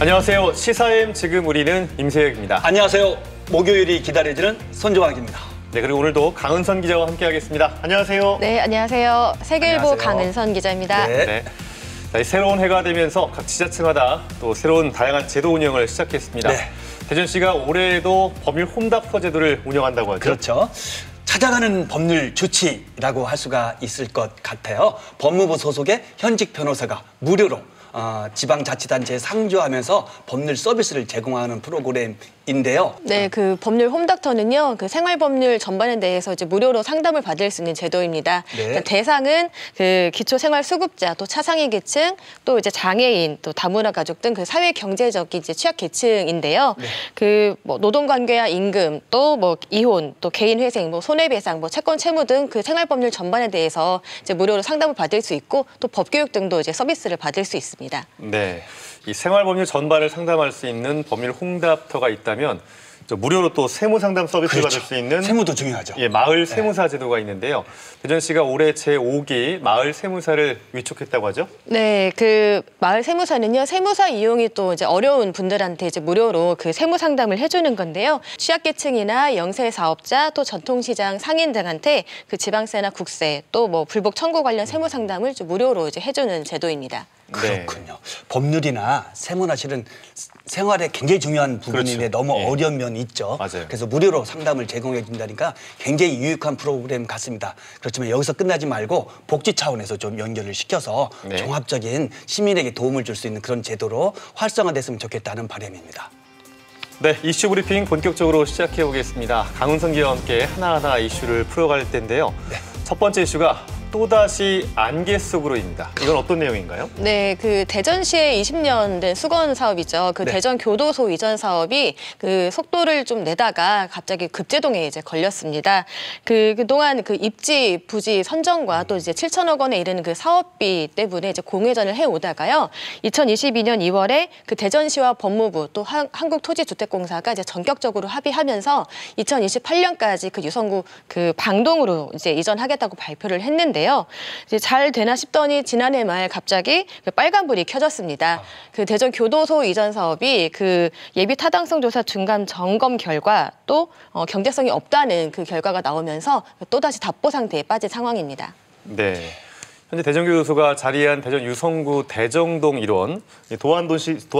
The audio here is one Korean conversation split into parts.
안녕하세요. 시사M 지금 우리는 임세혁입니다. 안녕하세요. 목요일이 기다려지는 손조광입니다. 네, 그리고 오늘도 강은선 기자와 함께하겠습니다. 안녕하세요. 네, 안녕하세요. 세계일보 안녕하세요. 강은선 기자입니다. 네. 자, 이 새로운 해가 되면서 각 지자체마다 또 새로운 다양한 제도 운영을 시작했습니다. 네. 대전시가 올해에도 법률 홈닥터 제도를 운영한다고 하죠. 그렇죠. 찾아가는 법률 조치라고 할 수가 있을 것 같아요. 법무부 소속의 현직 변호사가 무료로 지방자치단체에 상주하면서 법률 서비스를 제공하는 프로그램인데요. 네, 그 법률 홈닥터는요, 그 생활법률 전반에 대해서 이제 무료로 상담을 받을 수 있는 제도입니다. 네. 그러니까 대상은 그 기초생활수급자, 또 차상위 계층, 또 이제 장애인, 또 다문화 가족 등 그 사회 경제적 이제 취약 계층인데요. 네. 그 뭐 노동관계와 임금, 또 뭐 이혼, 또 개인회생, 뭐 손해배상, 뭐 채권 채무 등 그 생활법률 전반에 대해서 이제 무료로 상담을 받을 수 있고, 또 법교육 등도 이제 서비스를 받을 수 있습니다. 네, 이 생활법률 전반을 상담할 수 있는 법률 홈닥터가 있다면 무료로 또 세무상담 서비스를 그렇죠. 받을 수 있는 세무도 중요하죠. 예, 마을 세무사 제도가 있는데요. 대전시가 올해 제5기 마을 세무사를 위촉했다고 하죠? 네, 그 마을 세무사는요, 세무사 이용이 또 이제 어려운 분들한테 이제 무료로 그 세무 상담을 해주는 건데요. 취약계층이나 영세 사업자, 또 전통시장 상인 등한테 그 지방세나 국세, 또 뭐 불복 청구 관련 세무 상담을 좀 무료로 이제 해주는 제도입니다. 그렇군요. 법률이나 세무나 실은 생활에 굉장히 중요한 부분인데 그렇죠. 너무 예. 어려운 면이 있죠. 맞아요. 그래서 무료로 상담을 제공해 준다니까 굉장히 유익한 프로그램 같습니다. 그렇지만 여기서 끝나지 말고 복지 차원에서 좀 연결을 시켜서 네. 종합적인 시민에게 도움을 줄 수 있는 그런 제도로 활성화됐으면 좋겠다는 바람입니다. 네, 이슈 브리핑 본격적으로 시작해 보겠습니다. 강은선 기자와 함께 하나하나 이슈를 풀어갈 텐데요. 네. 첫 번째 이슈가 또다시 안개 속으로입니다. 이건 어떤 내용인가요? 네, 그 대전시에 20년 된 수건 사업이죠. 그 네. 대전 교도소 이전 사업이 그 속도를 좀 내다가 갑자기 급제동에 이제 걸렸습니다. 그동안 그 입지, 부지 선정과 또 이제 7천억 원에 이르는 그 사업비 때문에 이제 공회전을 해오다가요. 2022년 2월에 그 대전시와 법무부 또 한국토지주택공사가 이제 전격적으로 합의하면서 2028년까지 그 유성구 그 방동으로 이제 이전하겠다고 발표를 했는데요. 이제 잘 되나 싶더니 지난해 말 갑자기 그 빨간불이 켜졌습니다. 그 대전 교도소 이전 사업이 그 예비 타당성 조사 중간 점검 결과 또 경제성이 없다는 그 결과가 나오면서 또다시 답보 상태에 빠진 상황입니다. 네. 현재 대전교도소가 자리한 대전 유성구 대정동 일원 도안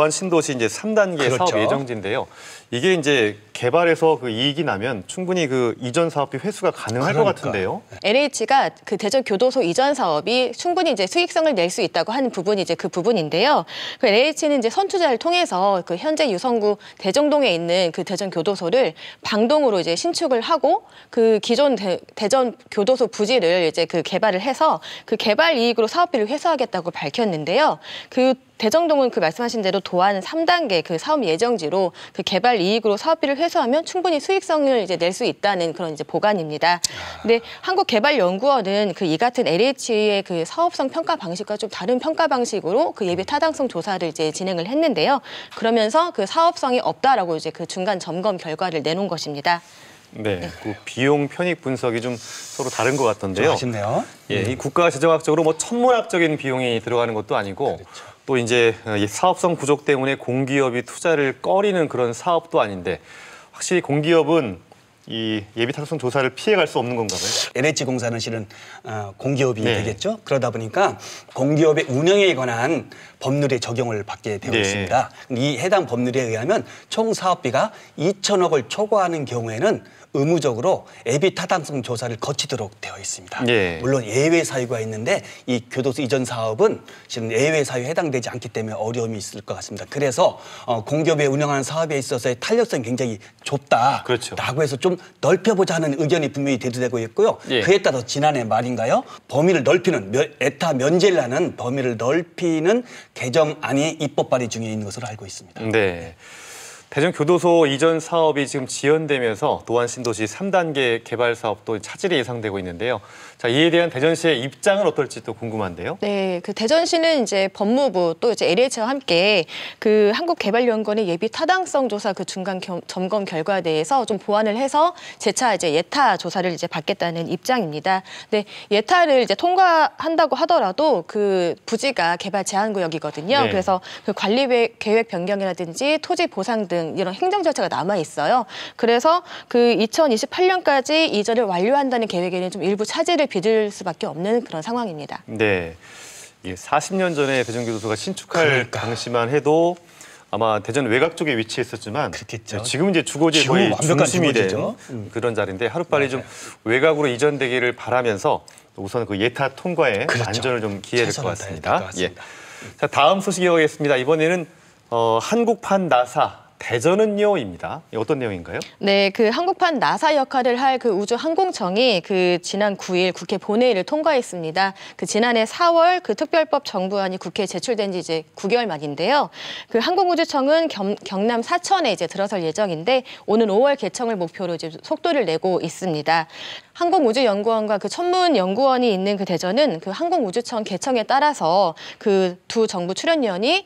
신도시 이제 3단계 그렇죠. 사업 예정지인데요. 이게 이제 개발해서 그 이익이 나면 충분히 그 이전 사업비 회수가 가능할 것 같은데요. LH가 그 대전 교도소 이전 사업이 충분히 이제 수익성을 낼 수 있다고 하는 부분이 이제 그 부분인데요. 그 LH는 이제 선투자를 통해서 그 현재 유성구 대정동에 있는 그 대전 교도소를 방동으로 이제 신축을 하고 그 기존 대전 교도소 부지를 이제 그 개발을 해서 그 개발 이익으로 사업비를 회수하겠다고 밝혔는데요. 그 대정동은 그 말씀하신 대로 도안 3단계 그 사업 예정지로 그 개발 이익으로 사업비를 회수하면 충분히 수익성을 이제 낼 수 있다는 그런 이제 보관입니다. 근데 한국개발연구원은 그 이 같은 LH의 그 사업성 평가 방식과 좀 다른 평가 방식으로 그 예비 타당성 조사를 이제 진행을 했는데요. 그러면서 그 사업성이 없다라고 이제 그 중간 점검 결과를 내놓은 것입니다. 네, 그 비용 편익 분석이 좀 서로 다른 것 같던데요. 좀 아쉽네요. 예, 이 국가 재정학적으로 뭐 천문학적인 비용이 들어가는 것도 아니고 또 이제 이 사업성 부족 때문에 공기업이 투자를 꺼리는 그런 사업도 아닌데 확실히 공기업은 이 예비 타당성 조사를 피해갈 수 없는 건가요? LH공사는 실은 공기업이 네. 되겠죠. 그러다 보니까 공기업의 운영에 관한 법률의 적용을 받게 되어 네. 있습니다. 이 해당 법률에 의하면 총 사업비가 2천억을 초과하는 경우에는 의무적으로 예비 타당성 조사를 거치도록 되어 있습니다. 네. 물론 예외 사유가 있는데 이 교도소 이전 사업은 지금 예외 사유에 해당되지 않기 때문에 어려움이 있을 것 같습니다. 그래서 공기업에 운영하는 사업에 있어서의 탄력성이 굉장히 좁다라고 그렇죠. 해서 좀 넓혀보자는 의견이 분명히 대두되고 있고요. 예. 그에 따라서 지난해 말인가요? 범위를 넓히는 에타 면제를 하는 범위를 넓히는 개정안이 입법 발의 중에 있는 것으로 알고 있습니다. 네. 대전교도소 이전 사업이 지금 지연되면서 도안 신도시 3단계 개발 사업도 차질이 예상되고 있는데요. 자, 이에 대한 대전시의 입장은 어떨지 또 궁금한데요. 네, 그 대전시는 이제 법무부 또 이제 LH와 함께 그 한국개발연구원의 예비 타당성 조사 그 중간 점검 결과에 대해서 좀 보완을 해서 재차 이제 예타 조사를 이제 받겠다는 입장입니다. 네, 예타를 이제 통과한다고 하더라도 그 부지가 개발 제한 구역이거든요. 네. 그래서 그 관리 계획 변경이라든지 토지 보상 등 이런 행정 절차가 남아 있어요. 그래서 그 2028년까지 이전을 완료한다는 계획에는 좀 일부 차질을 빚을 수밖에 없는 그런 상황입니다. 네, 40년 전에 대전교도소가 신축할 그러니까. 당시만 해도 아마 대전 외곽 쪽에 위치했었지만 그렇겠죠. 지금 이제 주거지의 지금 거의 완벽한 중심이 된 주거지죠. 그런 자리인데 하루빨리 좀 외곽으로 이전되기를 바라면서 우선 그 예타 통과에 그렇죠. 안전을 좀 기해야 될 것 최선을 다해야 될것 같습니다. 같습니다. 자, 다음 소식 이어가겠습니다. 이번에는 한국판 나사 대전은요입니다. 어떤 내용인가요? 네, 그 한국판 나사 역할을 할 그 우주항공청이 그 지난 9일 국회 본회의를 통과했습니다. 그 지난해 4월 그 특별법 정부안이 국회에 제출된 지 이제 9개월 만인데요. 그 항공우주청은 경남 사천에 이제 들어설 예정인데 오는 5월 개청을 목표로 이제 속도를 내고 있습니다. 항공우주연구원과 그 천문연구원이 있는 그 대전은 그 항공우주청 개청에 따라서 그 두 정부 출연연이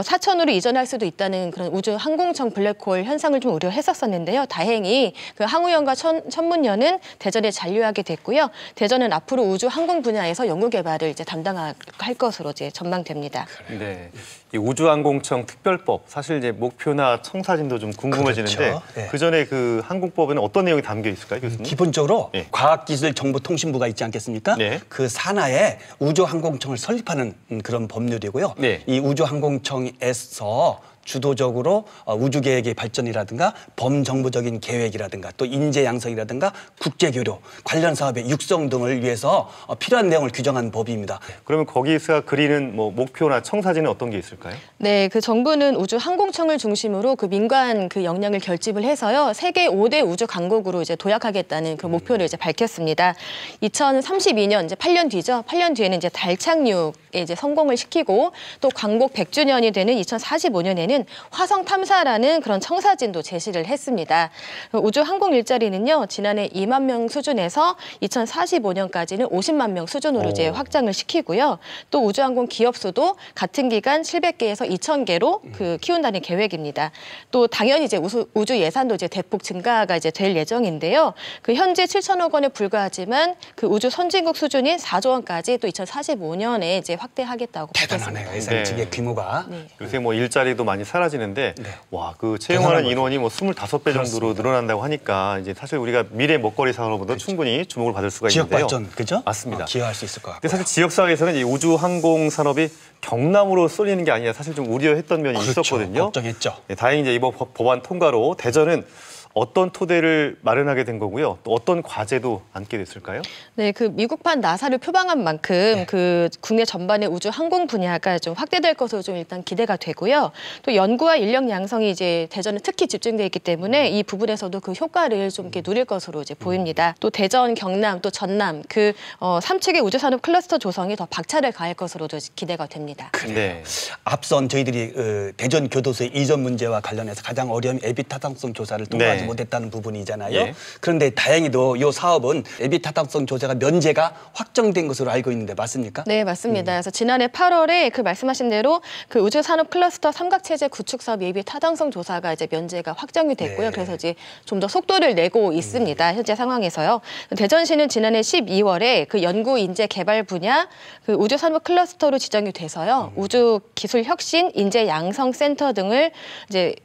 사천으로 이전할 수도 있다는 그런 우주항공청 블랙홀 현상을 좀 우려했었는데요. 다행히 그 항우연과 천문연은 대전에 잔류하게 됐고요. 대전은 앞으로 우주항공 분야에서 연구개발을 이제 담당할 것으로 이제 전망됩니다. 네, 이 우주항공청 특별법 사실 이제 목표나 청사진도 좀 궁금해지는데 그렇죠. 네. 그 전에 그 항공법에는 어떤 내용이 담겨 있을까요, 교수님? 기본적으로 네. 과학기술정보통신부가 있지 않겠습니까? 네. 그 산하에 우주항공청을 설립하는 그런 법률이고요. 네. 이 우주항공청에서 주도적으로 우주계획의 발전이라든가 범정부적인 계획이라든가 또 인재 양성이라든가 국제교류, 관련 사업의 육성 등을 위해서 필요한 내용을 규정한 법입니다. 그러면 거기서 그리는 뭐 목표나 청사진은 어떤 게 있을까요? 네, 그 정부는 우주항공청을 중심으로 그 민간 그 역량을 결집을 해서요. 세계 5대 우주 강국으로 이제 도약하겠다는 그 목표를 이제 밝혔습니다. 2032년 이제 8년 뒤죠. 8년 뒤에는 이제 달 착륙에 이제 성공을 시키고 또 광복 100주년이 되는 2045년에는 화성 탐사라는 그런 청사진도 제시를 했습니다. 우주 항공 일자리는요, 지난해 2만 명 수준에서 2045년까지는 50만 명 수준으로 이제 확장을 시키고요. 또 우주항공 기업 수도 같은 기간 700개에서 2,000개로 그 키운다는 계획입니다. 또 당연히 이제 우주 예산도 이제 대폭 증가가 이제 될 예정인데요. 그 현재 7천억 원에 불과하지만 그 우주 선진국 수준인 4조 원까지 또 2045년에 이제 확대하겠다고 대단하네요. 밝혔습니다. 예산의 규모가. 네. 요새 뭐 일자리도 많이 사라지는데 네. 와, 그 채용하는 대단한 인원이 뭐 25배 정도로 늘어난다고 하니까 이제 사실 우리가 미래 먹거리 산업으로도 충분히 주목을 받을 수가 지역 있는데요. 발전, 그죠? 맞습니다. 기여할 수 있을 것 같고. 근데 사실 지역사회에서는 이 우주항공 산업이 경남으로 쏠리는 게 아니라 사실 좀 우려했던 면이 그렇죠. 있었거든요. 걱정했죠. 네, 다행히 이제 이번 법안 통과로 대전은 어떤 토대를 마련하게 된 거고요. 또 어떤 과제도 안게 됐을까요? 네, 그 미국판 나사를 표방한 만큼 그 국내 전반의 우주 항공 분야가 좀 확대될 것으로 좀 일단 기대가 되고요. 또 연구와 인력 양성이 이제 대전에 특히 집중돼 있기 때문에 이 부분에서도 그 효과를 좀 이렇게 누릴 것으로 이제 보입니다. 또 대전, 경남, 또 전남 그 3측의 우주 산업 클러스터 조성이 더 박차를 가할 것으로도 기대가 됩니다. 네. 앞선 저희들이 대전 교도소의 이전 문제와 관련해서 가장 어려운 애비타당성 조사를 통과하지 네. 못했다는 부분이잖아요. 예. 그런데 다행히도 이 사업은 애비타당성 조사가 면제가 확정된 것으로 알고 있는데 맞습니까? 네, 맞습니다. 그래서 지난해 8월에 그 말씀하신 대로 그 우주 산업 클러스터 삼각체제 구축 사업 예비 타당성 조사가 이제 면제가 확정이 됐고요. 네. 그래서 이제 좀 더 속도를 내고 있습니다. 현재 상황에서요. 대전시는 지난해 12월에 그 연구 인재 개발 분야 그 우주 산업 클러스터로 지정이 돼서요. 우주 기술 혁신 인재 양성 센터 등을 이제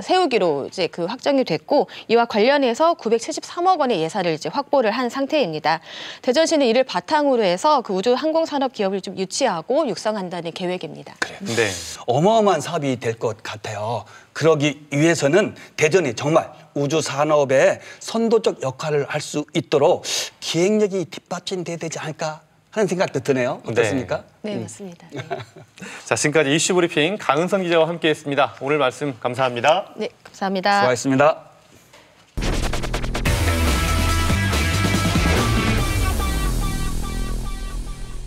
세우기로 이제 그 확정이 됐고 이와 관련해서 973억 원의 예산을 이제 확보를 한 상태입니다. 대전시는 이를 바탕으로 해서 그 우주 항공 산업 기업을 좀 유치하고 육성한다는 계획입니다. 네. 어마어마한 사업이 될 것 같아요. 그러기 위해서는 대전이 정말 우주 산업의 선도적 역할을 할 수 있도록 기획력이 뒷받침돼야 되지 않을까 하는 생각도 드네요. 어떻습니까? 네, 맞습니다. 네. 자, 지금까지 이슈 브리핑 강은선 기자와 함께했습니다. 오늘 말씀 감사합니다. 네, 감사합니다. 수고하셨습니다.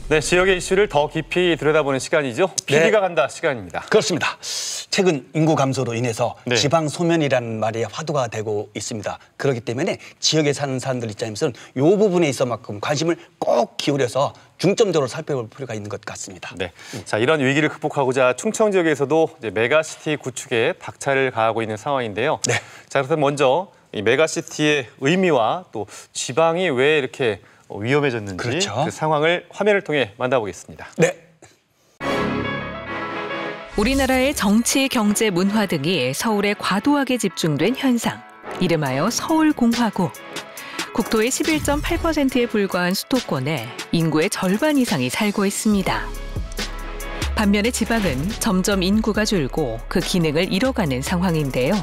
네, 지역의 이슈를 더 깊이 들여다보는 시간이죠. PD가 간다 시간입니다. 그렇습니다. 최근 인구 감소로 인해서 네. 지방 소멸이라는 말이 화두가 되고 있습니다. 그렇기 때문에 지역에 사는 사람들 입장에서는 이 부분에 있어만큼 관심을 꼭 기울여서 중점적으로 살펴볼 필요가 있는 것 같습니다. 네, 자 이런 위기를 극복하고자 충청 지역에서도 이제 메가시티 구축에 박차를 가하고 있는 상황인데요. 네. 자 그래서 먼저 이 메가시티의 의미와 또 지방이 왜 이렇게 위험해졌는지 그렇죠. 그 상황을 화면을 통해 만나보겠습니다. 네. 우리나라의 정치, 경제, 문화 등이 서울에 과도하게 집중된 현상, 이름하여 서울공화국. 국토의 11.8%에 불과한 수도권에 인구의 절반 이상이 살고 있습니다. 반면에 지방은 점점 인구가 줄고 그 기능을 잃어가는 상황인데요.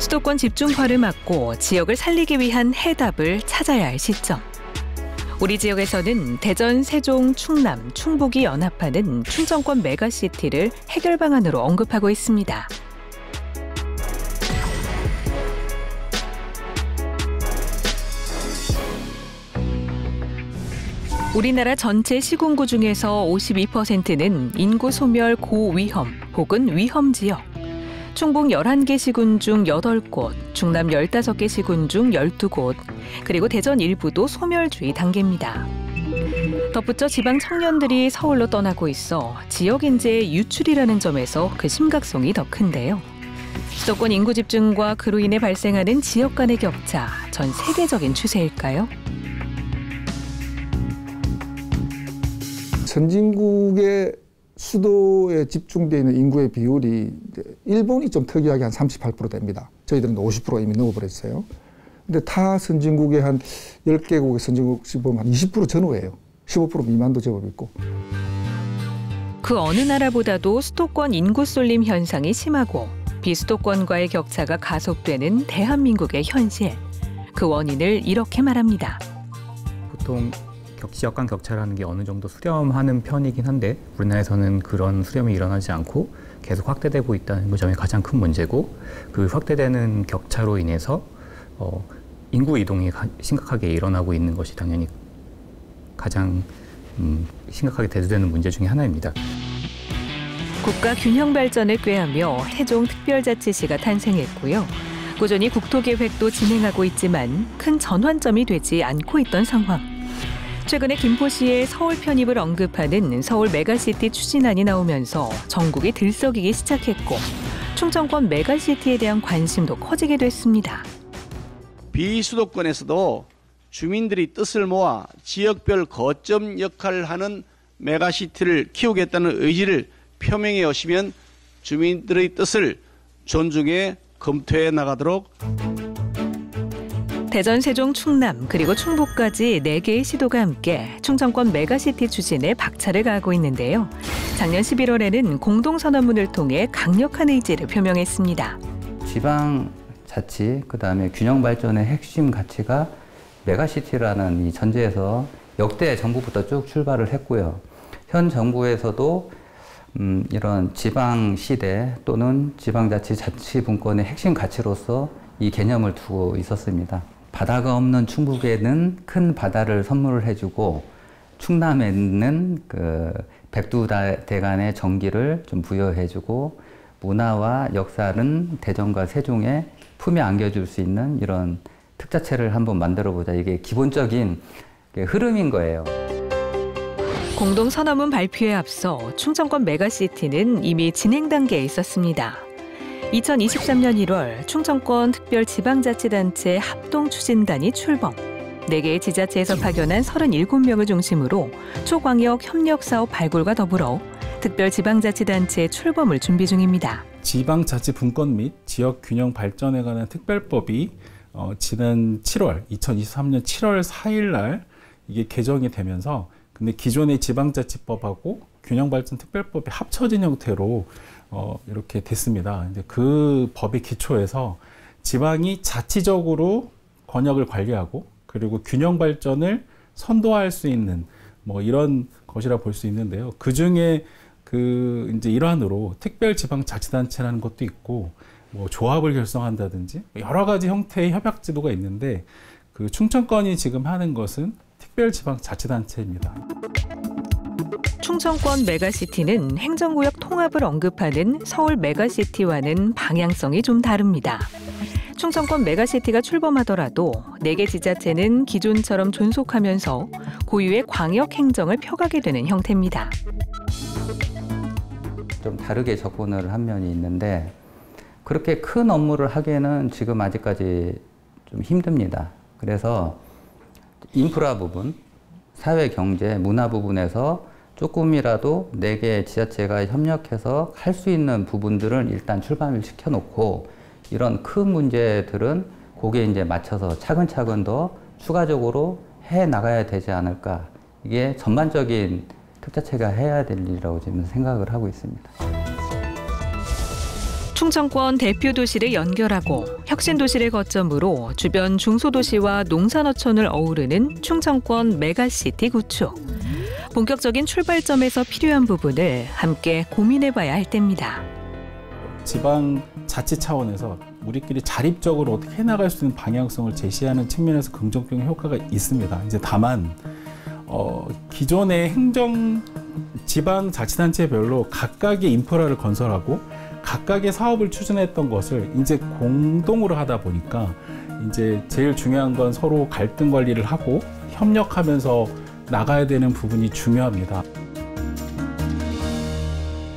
수도권 집중화를 막고 지역을 살리기 위한 해답을 찾아야 할 시점. 우리 지역에서는 대전, 세종, 충남, 충북이 연합하는 충청권 메가시티를 해결 방안으로 언급하고 있습니다. 우리나라 전체 시군구 중에서 52%는 인구 소멸 고위험 혹은 위험 지역. 충북 11개 시군 중 8곳, 충남 15개 시군 중 12곳, 그리고 대전 일부도 소멸주의 단계입니다. 덧붙여 지방 청년들이 서울로 떠나고 있어 지역 인재의 유출이라는 점에서 그 심각성이 더 큰데요. 수도권 인구 집중과 그로 인해 발생하는 지역 간의 격차, 전 세계적인 추세일까요? 선진국의 수도에 집중되어 있는 인구의 비율이 이제 일본이 좀 특이하게 한 38% 됩니다. 저희들은 50% 이미 넘어버렸어요. 근데 타 선진국의 한 10개국의 선진국씩 보면 한 20% 전후예요. 15% 미만도 제법 있고. 그 어느 나라보다도 수도권 인구 쏠림 현상이 심하고 비수도권과의 격차가 가속되는 대한민국의 현실. 그 원인을 이렇게 말합니다. 보통 지역 간 격차라는 게 어느 정도 수렴하는 편이긴 한데 우리나라에서는 그런 수렴이 일어나지 않고 계속 확대되고 있다는 점이 가장 큰 문제고, 그 확대되는 격차로 인해서 인구 이동이 심각하게 일어나고 있는 것이 당연히 가장 심각하게 대두되는 문제 중에 하나입니다. 국가 균형 발전을 꾀하며 세종특별자치시가 탄생했고요. 꾸준히 국토계획도 진행하고 있지만 큰 전환점이 되지 않고 있던 상황. 최근에 김포시의 서울 편입을 언급하는 서울 메가시티 추진안이 나오면서 전국이 들썩이기 시작했고 충청권 메가시티에 대한 관심도 커지게 됐습니다. 비수도권에서도 주민들이 뜻을 모아 지역별 거점 역할을 하는 메가시티를 키우겠다는 의지를 표명해 오시면 주민들의 뜻을 존중해 검토해 나가도록. 대전, 세종, 충남 그리고 충북까지 4개의 시도가 함께 충청권 메가시티 추진에 박차를 가하고 있는데요. 작년 11월에는 공동선언문을 통해 강력한 의지를 표명했습니다. 지방자치, 그다음에 균형발전의 핵심 가치가 메가시티라는 이 전제에서 역대 정부부터 쭉 출발을 했고요. 현 정부에서도 이런 지방시대 또는 지방자치 자치분권의 핵심 가치로서 이 개념을 두고 있었습니다. 바다가 없는 충북에는 큰 바다를 선물을 해주고 충남에는 그 백두대간의 정기를 좀 부여해주고 문화와 역사는 대전과 세종에 품에 안겨줄 수 있는 이런 특자체를 한번 만들어보자. 이게 기본적인 흐름인 거예요. 공동선언문 발표에 앞서 충청권 메가시티는 이미 진행 단계에 있었습니다. 2023년 1월 충청권 특별지방자치단체 합동추진단이 출범. 4개의 지자체에서 파견한 37명을 중심으로 초광역 협력사업 발굴과 더불어 특별지방자치단체의 출범을 준비 중입니다. 지방자치 분권 및 지역 균형 발전에 관한 특별법이 지난 2023년 7월 4일 날 이게 개정이 되면서, 근데 기존의 지방자치법하고 균형발전 특별법이 합쳐진 형태로 이렇게 됐습니다. 이제 그 법의 기초에서 지방이 자치적으로 권역을 관리하고 그리고 균형 발전을 선도할 수 있는 뭐 이런 것이라 볼 수 있는데요. 그 중에 그 이제 일환으로 특별지방자치단체라는 것도 있고, 뭐 조합을 결성한다든지 여러 가지 형태의 협약제도가 있는데, 그 충청권이 지금 하는 것은 특별지방자치단체입니다. 충청권 메가시티는 행정구역 통합을 언급하는 서울 메가시티와는 방향성이 좀 다릅니다. 충청권 메가시티가 출범하더라도 4개 지자체는 기존처럼 존속하면서 고유의 광역 행정을 펴가게 되는 형태입니다. 좀 다르게 접근을 한 면이 있는데 그렇게 큰 업무를 하기에는 지금 아직까지 좀 힘듭니다. 그래서 인프라 부분, 사회, 경제, 문화 부분에서 조금이라도 4개 지자체가 협력해서 할 수 있는 부분들은 일단 출발을 시켜놓고 이런 큰 문제들은 거기에 이제 맞춰서 차근차근 더 추가적으로 해 나가야 되지 않을까. 이게 전반적인 특자체가 해야 될 일이라고 지금 생각을 하고 있습니다. 충청권 대표 도시를 연결하고 혁신 도시를 거점으로 주변 중소도시와 농산어촌을 어우르는 충청권 메가시티 구축. 본격적인 출발점에서 필요한 부분을 함께 고민해봐야 할 때입니다. 지방 자치 차원에서 우리끼리 자립적으로 어떻게 해나갈 수 있는 방향성을 제시하는 측면에서 긍정적인 효과가 있습니다. 이제 다만 기존의 행정 지방 자치단체별로 각각의 인프라를 건설하고 각각의 사업을 추진했던 것을 이제 공동으로 하다 보니까 이제 제일 중요한 건 서로 갈등 관리를 하고 협력하면서 나가야 되는 부분이 중요합니다.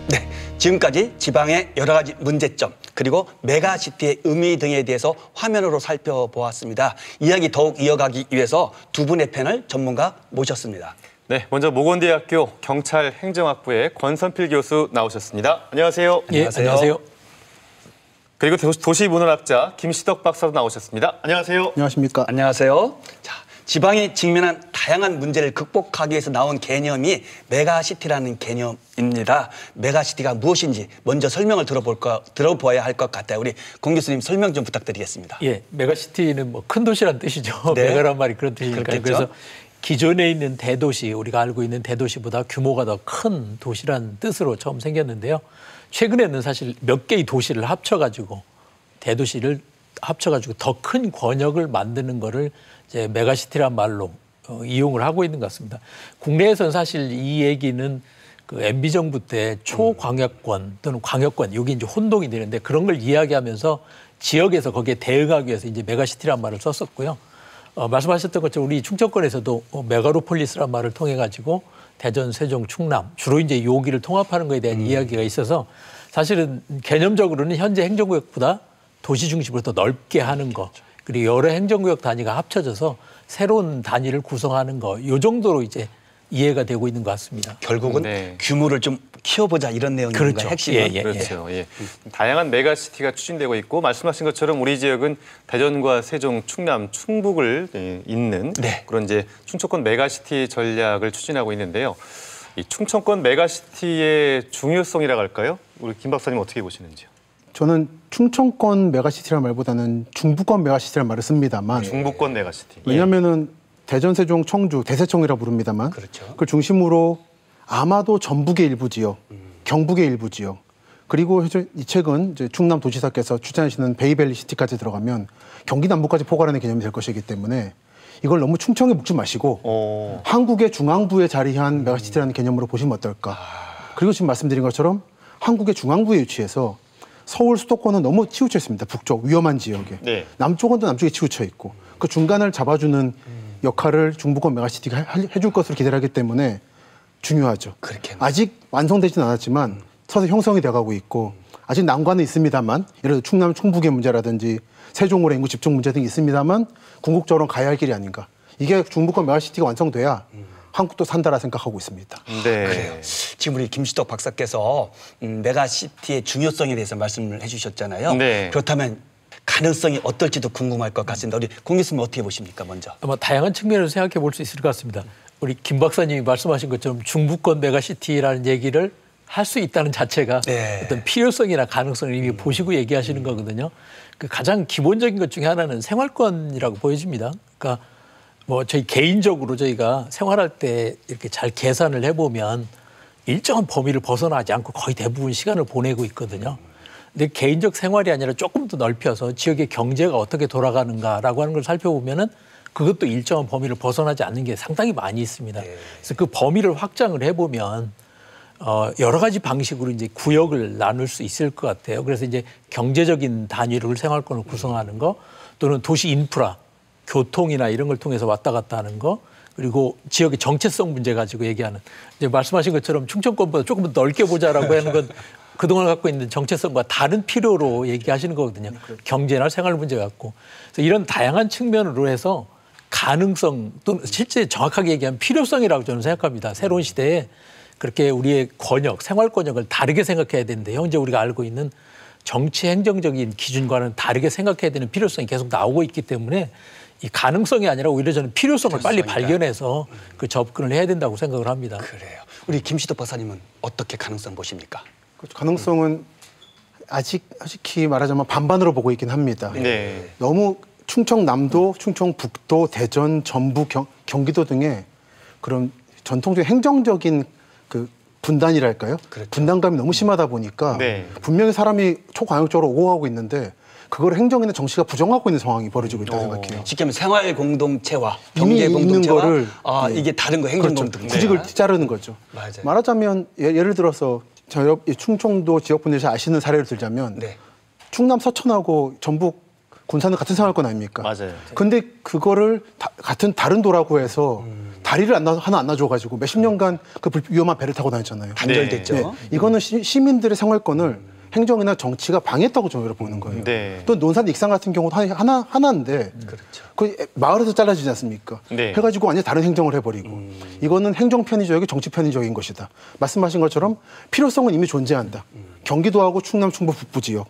네, 지금까지 지방의 여러 가지 문제점 그리고 메가시티의 의미 등에 대해서 화면으로 살펴보았습니다. 이야기 더욱 이어가기 위해서 두 분의 패널 전문가 모셨습니다. 네, 먼저 모건대학교 경찰행정학부의 권선필 교수 나오셨습니다. 안녕하세요. 예, 안녕하세요. 그리고 도시문헌학자 김시덕 박사도 나오셨습니다. 안녕하세요. 안녕하십니까. 안녕하세요. 자, 지방이 직면한 다양한 문제를 극복하기 위해서 나온 개념이 메가시티라는 개념입니다. 메가시티가 무엇인지 먼저 설명을 들어보아야 할 것 같아요. 우리 공 교수님 설명 좀 부탁드리겠습니다. 예, 메가시티는 뭐 큰 도시란 뜻이죠. 네. 메가란 말이 그런 뜻이니까요. 그렇겠죠? 그래서 기존에 있는 대도시, 우리가 알고 있는 대도시보다 규모가 더 큰 도시란 뜻으로 처음 생겼는데요. 최근에는 사실 몇 개의 도시를 합쳐가지고 대도시를 합쳐가지고 더 큰 권역을 만드는 거를 이제 메가시티란 말로 이용을 하고 있는 것 같습니다. 국내에서는 사실 이 얘기는 그 MB 정부 때 초광역권 또는 광역권 여기 이제 혼동이 되는데 그런 걸 이야기하면서 지역에서 거기에 대응하기 위해서 이제 메가시티란 말을 썼었고요. 말씀하셨던 것처럼 우리 충청권에서도 메가로폴리스란 말을 통해 가지고 대전, 세종, 충남 주로 이제 여기를 통합하는 것에 대한 이야기가 있어서 사실은 개념적으로는 현재 행정구역보다 도시 중심으로 더 넓게 하는 거 그리고 여러 행정구역 단위가 합쳐져서 새로운 단위를 구성하는 거 이 정도로 이제 이해가 되고 있는 것 같습니다. 결국은 네. 규모를 좀 키워보자 이런 내용입니다. 그렇죠. 핵심은. 그렇죠. 예. 다양한 메가시티가 추진되고 있고 말씀하신 것처럼 우리 지역은 대전과 세종, 충남, 충북을 잇는 네. 그런 이제 충청권 메가시티 전략을 추진하고 있는데요. 이 충청권 메가시티의 중요성이라고 할까요? 우리 김 박사님 어떻게 보시는지요? 저는 충청권 메가시티라는 말보다는 중부권 메가시티라는 말을 씁니다만 중부권 메가시티. 왜냐하면은 대전, 세종, 청주, 대세청이라 부릅니다만 그렇죠. 그걸 중심으로 아마도 전북의 일부 지역, 경북의 일부 지역 그리고 이 책은 이제 충남 도지사께서 추천하시는 베이밸리 시티까지 들어가면 경기 남부까지 포괄하는 개념이 될 것이기 때문에 이걸 너무 충청에 묶지 마시고 한국의 중앙부에 자리한 메가시티라는 개념으로 보시면 어떨까. 그리고 지금 말씀드린 것처럼 한국의 중앙부에 위치해서 서울 수도권은 너무 치우쳐 있습니다. 북쪽 위험한 지역에. 네. 남쪽은 또 남쪽에 치우쳐 있고 그 중간을 잡아주는 역할을 중부권 메가시티가 해줄 것으로 기대하기 때문에 중요하죠. 그렇게 아직 완성되지는 않았지만 서서 형성이 돼가고 있고 아직 난관은 있습니다만 예를 들어 충남 충북의 문제라든지 세종으로 인구 집중 문제 등이 있습니다만 궁극적으로는 가야 할 길이 아닌가. 이게 중부권 메가시티가 완성돼야 한국도 산다라 생각하고 있습니다. 네. 그래요. 지금 우리 김시덕 박사께서 메가시티의 중요성에 대해서 말씀을 해주셨잖아요. 네. 그렇다면 가능성이 어떨지도 궁금할 것 같습니다. 우리 공 교수님 어떻게 보십니까 먼저? 아마 다양한 측면에서 생각해 볼 수 있을 것 같습니다. 우리 김 박사님이 말씀하신 것처럼 중부권 메가시티라는 얘기를 할 수 있다는 자체가 네. 어떤 필요성이나 가능성을 이미 보시고 얘기하시는 거거든요. 그 가장 기본적인 것 중에 하나는 생활권이라고 보여집니다. 그러니까 뭐 저희 개인적으로 저희가 생활할 때 이렇게 잘 계산을 해보면 일정한 범위를 벗어나지 않고 거의 대부분 시간을 보내고 있거든요. 근데 개인적 생활이 아니라 조금 더 넓혀서 지역의 경제가 어떻게 돌아가는가라고 하는 걸 살펴보면은 그것도 일정한 범위를 벗어나지 않는 게 상당히 많이 있습니다. 그래서 그 범위를 확장을 해보면 여러 가지 방식으로 이제 구역을 나눌 수 있을 것 같아요. 그래서 이제 경제적인 단위를 생활권을 구성하는 거, 또는 도시 인프라, 교통이나 이런 걸 통해서 왔다 갔다 하는 거, 그리고 지역의 정체성 문제 가지고 얘기하는, 이제 말씀하신 것처럼 충청권보다 조금 더 넓게 보자라고 하는 건 그동안 갖고 있는 정체성과 다른 필요로 얘기하시는 거거든요. 경제나 생활 문제 갖고. 그래서 이런 다양한 측면으로 해서 가능성, 또는 실제 정확하게 얘기하면 필요성이라고 저는 생각합니다. 새로운 시대에 그렇게 우리의 권역, 생활 권역을 다르게 생각해야 되는데, 현재 우리가 알고 있는 정치 행정적인 기준과는 다르게 생각해야 되는 필요성이 계속 나오고 있기 때문에 이 가능성이 아니라 오히려 저는 필요성을 빨리 발견해서 그 접근을 해야 된다고 생각을 합니다. 그래요. 우리 김시덕 박사님은 어떻게 가능성 보십니까? 가능성은 아직히 말하자면 반반으로 보고 있긴 합니다. 네. 너무 충청남도, 충청북도, 대전, 전북, 경기도 등의 그런 전통적인 행정적인 그 분단이랄까요? 그렇죠. 분단감이 너무 심하다 보니까 네. 분명히 사람이 초광역적으로 오고가고 있는데 그걸 행정이나 정치가 부정하고 있는 상황이 벌어지고 있다고 생각해요. 쉽게 하면 생활 공동체와 이미 경제 있는 공동체와 거를 이게 다른 거 행정 그렇죠. 공동체. 구직을 자르는 거죠. 맞아요. 말하자면 예를 들어서 이 충청도 지역분들이 잘 아시는 사례를 들자면 네. 충남 서천하고 전북 군산은 같은 생활권 아닙니까? 맞아요. 근데 그거를 같은 다른 도라고 해서 다리를 하나 안 놔줘가지고 몇십 년간 그 위험한 배를 타고 다녔잖아요. 단절됐죠. 네. 이거는 시민들의 생활권을 행정이나 정치가 방해했다고 저는 보는 거예요. 네. 또 논산 익산 같은 경우도 하나인데 그렇죠. 그 마을에서 잘라지지 않습니까? 네. 해가지고 완전히 다른 행정을 해버리고 이거는 행정 편의적이고 정치 편의적인 것이다. 말씀하신 것처럼 필요성은 이미 존재한다. 경기도하고 충남 충북 북부 지역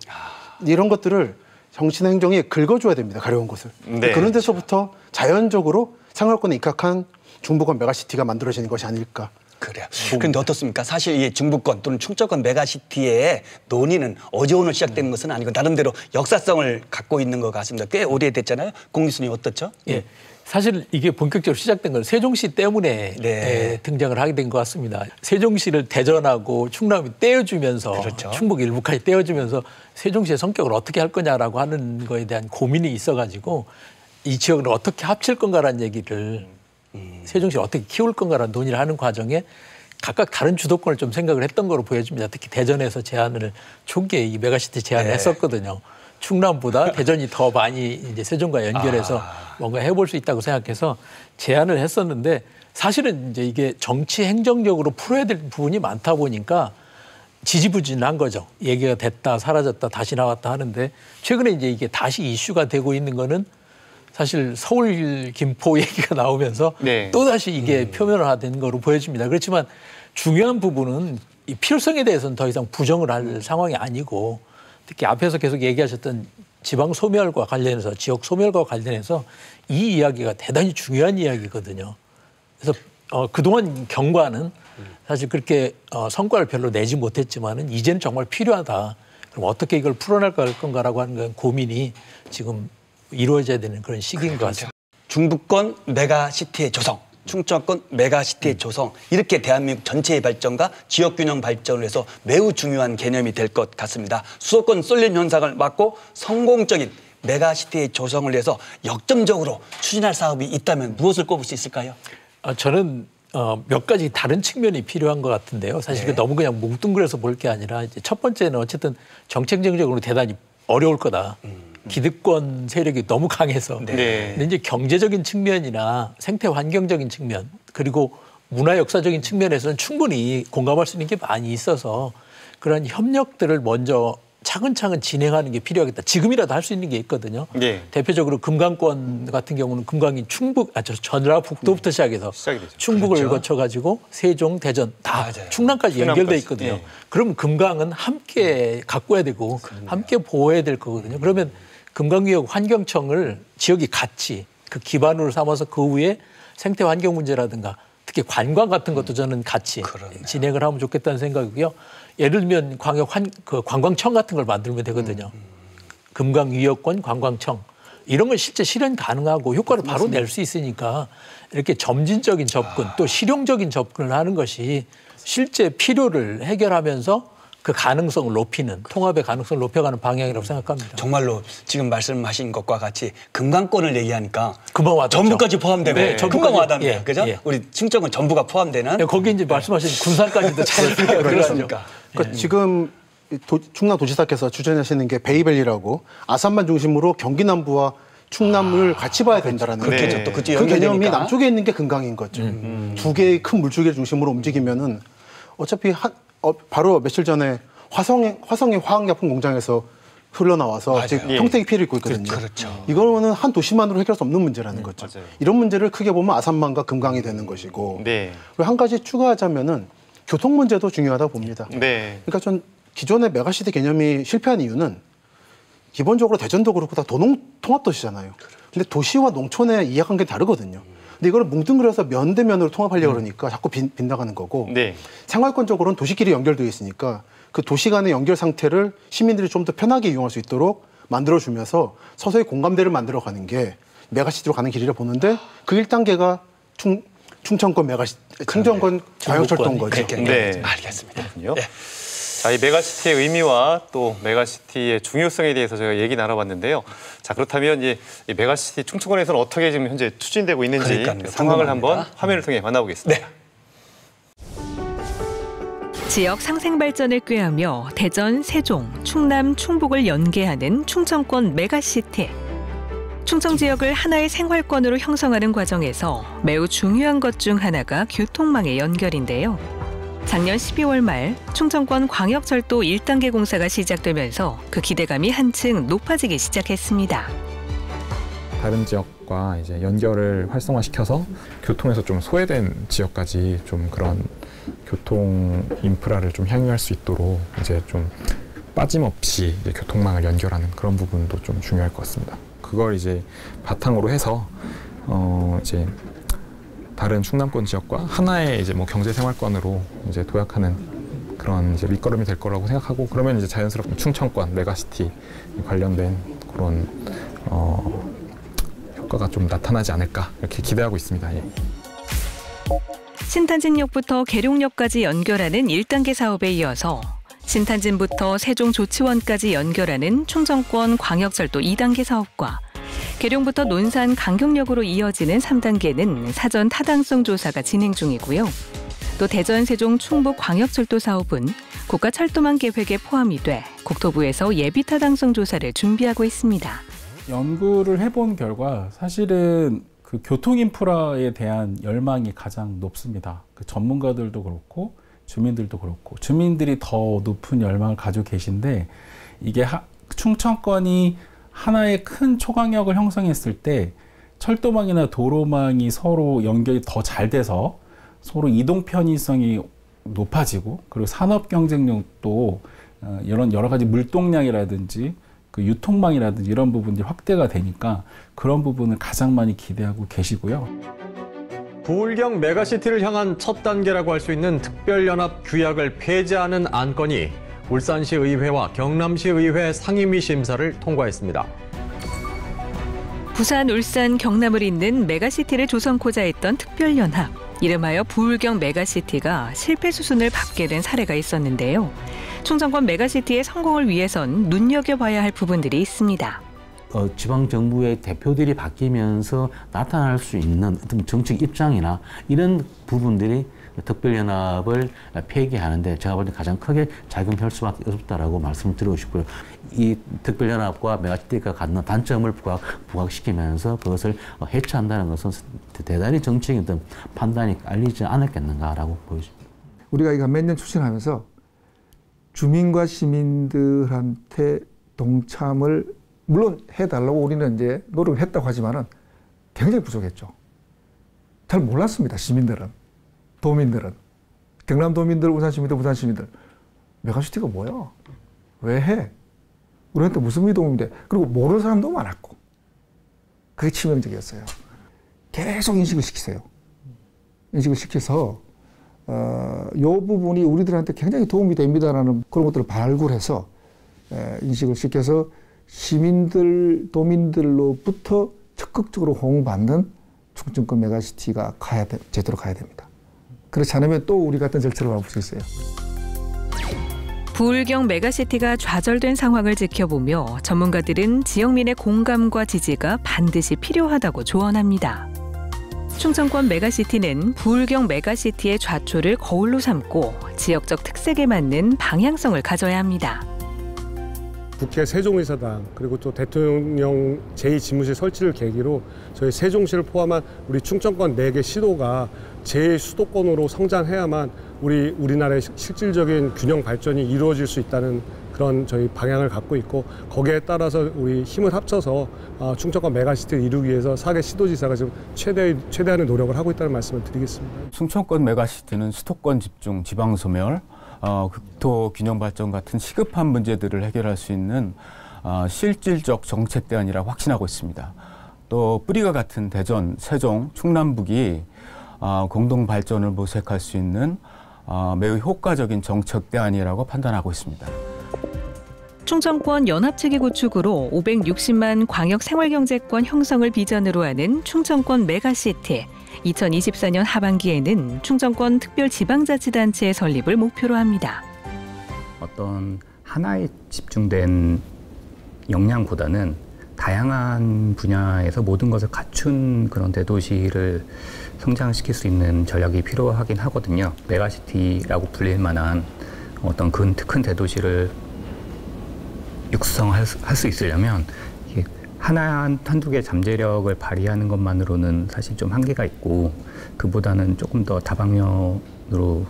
이런 것들을 정치나 행정이 긁어줘야 됩니다. 가려운 곳을. 네. 그런 데서부터 자연적으로 생활권에 입각한 중부권 메가시티가 만들어지는 것이 아닐까. 그래요. 그런데 어떻습니까? 사실 이 중부권 또는 충청권 메가시티의 논의는 어제 오늘 시작된 것은 아니고 나름대로 역사성을 갖고 있는 것 같습니다. 꽤 오래됐잖아요. 공 교수님 어떻죠? 예. 사실 이게 본격적으로 시작된 건 세종시 때문에 네. 등장을 하게 된 것 같습니다. 세종시를 대전하고 충남이 떼어주면서 그렇죠. 충북 일부까지 떼어주면서 세종시의 성격을 어떻게 할 거냐라고 하는 거에 대한 고민이 있어가지고 이 지역을 어떻게 합칠 건가라는 얘기를 세종시를 어떻게 키울 건가라는 논의를 하는 과정에 각각 다른 주도권을 좀 생각을 했던 거로 보여집니다. 특히 대전에서 제안을 초기에 이 메가시티 제안을 네. 했었거든요. 충남보다 대전이 더 많이 이제 세종과 연결해서 뭔가 해볼 수 있다고 생각해서 제안을 했었는데 사실은 이제 이게 정치 행정적으로 풀어야 될 부분이 많다 보니까 지지부진한 거죠. 얘기가 됐다 사라졌다 다시 나왔다 하는데 최근에 이제 이게 다시 이슈가 되고 있는 거는 사실 서울 김포 얘기가 나오면서 네. 또다시 이게 표면화된 거로 보여집니다. 그렇지만 중요한 부분은 이 필요성에 대해서는 더 이상 부정을 할 상황이 아니고 특히 앞에서 계속 얘기하셨던 지방 소멸과 관련해서 지역 소멸과 관련해서 이 이야기가 대단히 중요한 이야기거든요. 그래서 그동안 경과는 사실 그렇게 성과를 별로 내지 못했지만은 이제는 정말 필요하다. 그럼 어떻게 이걸 풀어나갈 건가라고 하는 건 고민이 지금 이루어져야 되는 그런 시기인 것 같습니다. 중부권 메가시티의 조성, 충청권 메가시티의 조성 이렇게 대한민국 전체의 발전과 지역균형 발전을 위해서 매우 중요한 개념이 될 것 같습니다. 수도권 쏠림 현상을 막고 성공적인 메가시티의 조성을 위해서 역점적으로 추진할 사업이 있다면 무엇을 꼽을 수 있을까요? 저는 몇 가지 다른 측면이 필요한 것 같은데요. 사실 네. 너무 그냥 뭉뚱그려서 볼 게 아니라 이제 첫 번째는 어쨌든 정책적으로 대단히 어려울 거다. 기득권 세력이 너무 강해서. 네. 근데 이제 경제적인 측면이나 생태 환경적인 측면 그리고 문화 역사적인 측면에서는 충분히 공감할 수 있는 게 많이 있어서 그런 협력들을 먼저 차근차근 진행하는 게 필요하겠다. 지금이라도 할 수 있는 게 있거든요. 네. 대표적으로 금강권 같은 경우는 금강이 전라북도부터 시작해서 시작이 되죠. 충북을 그렇죠. 거쳐가지고 세종, 대전 다 맞아요. 충남까지 연결돼 충남까지. 있거든요. 네. 그러면 금강은 함께 가꿔야 되고 함께 보호해야 될 거거든요. 그러면 금강구역 환경청을 지역이 같이 그 기반으로 삼아서 그 위에 생태 환경 문제라든가 특히 관광 같은 것도 저는 같이 그러네요. 진행을 하면 좋겠다는 생각이고요. 예를 들면 관광청 같은 걸 만들면 되거든요. 금강위협권 관광청 이런 건 실제 실현 가능하고 효과를 바로 낼 수 있으니까 이렇게 점진적인 접근 또 실용적인 접근을 하는 것이 실제 필요를 해결하면서 그 가능성을 높이는, 통합의 가능성을 높여가는 방향이라고 생각합니다. 정말로 지금 말씀하신 것과 같이 금강권을 얘기하니까 금방 와닿죠. 전부까지 포함되고 네, 금방 와닿네요. 예, 그죠? 예. 우리 충청은 전부가 포함되는. 네, 거기 이제 말씀하신 군산까지도 자연스럽게 들어가죠. 그렇습니까? 그러니까 지금 충남도지사께서 추진하시는 게 베이밸리라고 아산만 중심으로 경기 남부와 충남을 같이 봐야 된다라는 그렇겠죠. 네. 또 그쪽 그 개념이 연결되니까. 남쪽에 있는 게 금강인 거죠. 두 개의 큰 물줄기를 중심으로 움직이면은 어차피 바로 며칠 전에 화성의 화학약품 공장에서 흘러나와서 지금 평택이 피해를 입고 있거든요. 그렇죠. 이거는 한 도시만으로 해결할 수 없는 문제라는 거죠. 맞아요. 이런 문제를 크게 보면 아산만과 금강이 되는 것이고 네. 그리고 한 가지 추가하자면은 교통 문제도 중요하다고 봅니다. 네. 그러니까 전 기존의 메가시티 개념이 실패한 이유는 기본적으로 대전도 그렇고 다 도농 통합도시잖아요. 근데 도시와 농촌의 이해관계는 다르거든요. 근데 이걸 뭉뚱그려서 면 대 면으로 통합하려고 그러니까 자꾸 빗나가는 거고 네. 생활권적으로는 도시끼리 연결되어 있으니까 그 도시 간의 연결 상태를 시민들이 좀 더 편하게 이용할 수 있도록 만들어주면서 서서히 공감대를 만들어가는 게 메가시티로 가는 길이라 보는데 그 1단계가 충청권 충청권 광역철도인 거죠. 네. 알겠습니다. 그렇군요. 네. 자, 이 메가시티의 의미와 또 메가시티의 중요성에 대해서 저희가 얘기 나눠봤는데요. 자, 그렇다면 이 메가시티 충청권에서는 어떻게 지금 현재 추진되고 있는지 그러니까요. 상황을 궁금합니다. 한번 화면을 통해 만나보겠습니다. 네. 지역 상생 발전을 꾀하며 대전, 세종, 충남, 충북을 연계하는 충청권 메가시티. 충청 지역을 하나의 생활권으로 형성하는 과정에서 매우 중요한 것 중 하나가 교통망의 연결인데요. 작년 12월 말 충청권 광역철도 1단계 공사가 시작되면서 그 기대감이 한층 높아지기 시작했습니다. 다른 지역과 이제 연결을 활성화시켜서 교통에서 좀 소외된 지역까지 좀 그런 교통 인프라를 좀 향유할 수 있도록 이제 좀 빠짐없이 이제 교통망을 연결하는 그런 부분도 좀 중요할 것 같습니다. 그걸 이제 바탕으로 해서 이제 다른 충남권 지역과 하나의 이제 뭐 경제 생활권으로 이제 도약하는 그런 이제 밑거름이 될 거라고 생각하고 그러면 이제 자연스럽게 충청권 메가시티 관련된 그런 효과가 좀 나타나지 않을까 이렇게 기대하고 있습니다. 예. 신탄진역부터 계룡역까지 연결하는 1단계 사업에 이어서 신탄진부터 세종조치원까지 연결하는 충청권 광역철도 2단계 사업과 계룡부터 논산 강경역으로 이어지는 3단계는 사전 타당성 조사가 진행 중이고요. 또 대전, 세종, 충북 광역철도 사업은 국가철도망 계획에 포함이 돼 국토부에서 예비 타당성 조사를 준비하고 있습니다. 연구를 해본 결과 사실은 그 교통 인프라에 대한 열망이 가장 높습니다. 그 전문가들도 그렇고 주민들도 그렇고 주민들이 더 높은 열망을 가지고 계신데 이게 충청권이 하나의 큰 초강역을 형성했을 때 철도망이나 도로망이 서로 연결이 더 잘 돼서 서로 이동 편의성이 높아지고 그리고 산업 경쟁력도 이런 여러 가지 물동량이라든지 그 유통망이라든지 이런 부분들이 확대가 되니까 그런 부분을 가장 많이 기대하고 계시고요. 부울경 메가시티를 향한 첫 단계라고 할 수 있는 특별연합 규약을 폐지하는 안건이 울산시 의회와 경남시 의회 상임위 심사를 통과했습니다. 부산, 울산, 경남을 잇는 메가시티를 조성코자 했던 특별연합, 이름하여 부울경 메가시티가 실패 수순을 밟게 된 사례가 있었는데요. 충청권 메가시티의 성공을 위해선 눈여겨봐야 할 부분들이 있습니다. 지방정부의 대표들이 바뀌면서 나타날 수 있는 어떤 정책 입장이나 이런 부분들이 특별연합을 폐기하는데 제가 볼 때 가장 크게 작용할 수밖에 없다라고 말씀을 드리고 싶고요. 이 특별연합과 메가시티가 갖는 단점을 부각시키면서 그것을 해체한다는 것은 대단히 정책인 어떤 판단이 깔리지 않았겠는가라고 보여집니다. 우리가 이거 몇 년 추진하면서 주민과 시민들한테 동참을 물론 해달라고 우리는 이제 노력을 했다고 하지만은 굉장히 부족했죠. 잘 몰랐습니다. 시민들은, 도민들은, 경남 도민들, 울산 시민들, 부산 시민들. 메가시티가 뭐야? 왜 해? 우리한테 무슨 도움이 돼? 그리고 모르는 사람도 많았고. 그게 치명적이었어요. 계속 인식을 시키세요. 인식을 시켜서 이 부분이 우리들한테 굉장히 도움이 됩니다라는 그런 것들을 발굴해서 인식을 시켜서 시민들, 도민들로부터 적극적으로 호응받는 충청권 메가시티가 제대로 가야 됩니다. 그렇지 않으면 또 우리 같은 절차를 밟을 수 있어요. 부울경 메가시티가 좌절된 상황을 지켜보며 전문가들은 지역민의 공감과 지지가 반드시 필요하다고 조언합니다. 충청권 메가시티는 부울경 메가시티의 좌초를 거울로 삼고 지역적 특색에 맞는 방향성을 가져야 합니다. 국회 세종의사당 그리고 또 대통령 제2집무실 설치를 계기로 저희 세종시를 포함한 우리 충청권 4개 시도가 제2수도권으로 성장해야만 우리나라의 실질적인 균형 발전이 이루어질 수 있다는 그런 저희 방향을 갖고 있고, 거기에 따라서 우리 힘을 합쳐서 충청권 메가시티를 이루기 위해서 4개 시도지사가 지금 최대한의 노력을 하고 있다는 말씀을 드리겠습니다. 충청권 메가시티는 수도권 집중, 지방 소멸, 국토 균형 발전 같은 시급한 문제들을 해결할 수 있는 실질적 정책 대안이라고 확신하고 있습니다. 또 뿌리가 같은 대전, 세종, 충남북이 공동 발전을 모색할 수 있는 매우 효과적인 정책 대안이라고 판단하고 있습니다. 충청권 연합체계 구축으로 560만 광역 생활경제권 형성을 비전으로 하는 충청권 메가시티. 2024년 하반기에는 충청권 특별지방자치단체의 설립을 목표로 합니다. 어떤 하나에 집중된 역량보다는 다양한 분야에서 모든 것을 갖춘 그런 대도시를 성장시킬 수 있는 전략이 필요하긴 하거든요. 메가시티라고 불릴 만한 어떤 큰 대도시를 육성할 수 있으려면 한두 개 잠재력을 발휘하는 것만으로는 사실 좀 한계가 있고, 그보다는 조금 더 다방면으로